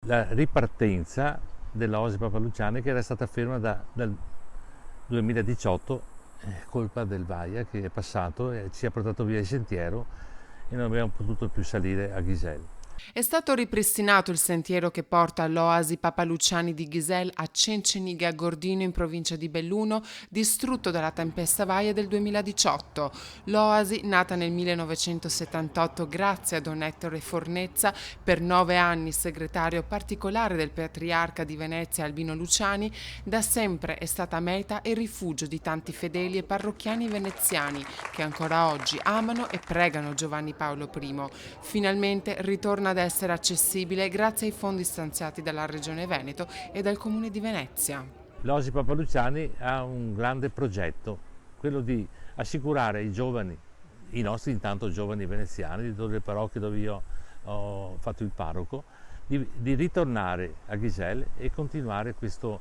la ripartenza dell'Oasi Papa Luciani, che era stata ferma dal 2018, colpa del Vaia che è passato e ci ha portato via il sentiero e non abbiamo potuto più salire a Ghiselles. È stato ripristinato il sentiero che porta all'Oasi Papa Luciani di Ghiselles a Cenceniga Gordino in provincia di Belluno, distrutto dalla tempesta Vaia del 2018. L'Oasi, nata nel 1978 grazie a Don Ettore Fornezza, per 9 anni segretario particolare del patriarca di Venezia Albino Luciani, da sempre è stata meta e rifugio di tanti fedeli e parrocchiani veneziani che ancora oggi amano e pregano Giovanni Paolo I. Finalmente ritorna ad essere accessibile grazie ai fondi stanziati dalla Regione Veneto e dal Comune di Venezia. L'Oasi Papa Luciani ha un grande progetto, quello di assicurare ai giovani, i nostri intanto giovani veneziani, di tutte le parrocchie dove io ho fatto il parroco, di ritornare a Ghiselles e continuare questa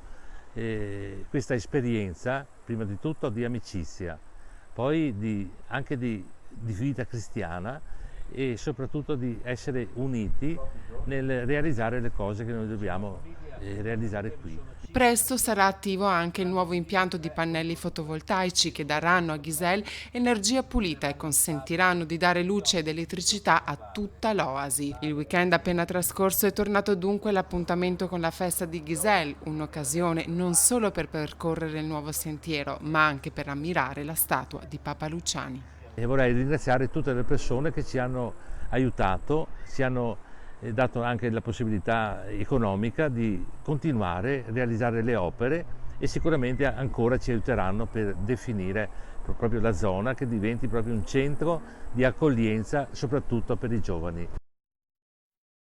esperienza, prima di tutto di amicizia, poi anche di vita cristiana, e soprattutto di essere uniti nel realizzare le cose che noi dobbiamo realizzare qui. Presto sarà attivo anche il nuovo impianto di pannelli fotovoltaici che daranno a Ghiselles energia pulita e consentiranno di dare luce ed elettricità a tutta l'Oasi. Il weekend appena trascorso è tornato dunque l'appuntamento con la festa di Ghiselles, un'occasione non solo per percorrere il nuovo sentiero, ma anche per ammirare la statua di Papa Luciani. E vorrei ringraziare tutte le persone che ci hanno aiutato, ci hanno dato anche la possibilità economica di continuare a realizzare le opere e sicuramente ancora ci aiuteranno per definire proprio la zona che diventi proprio un centro di accoglienza soprattutto per i giovani.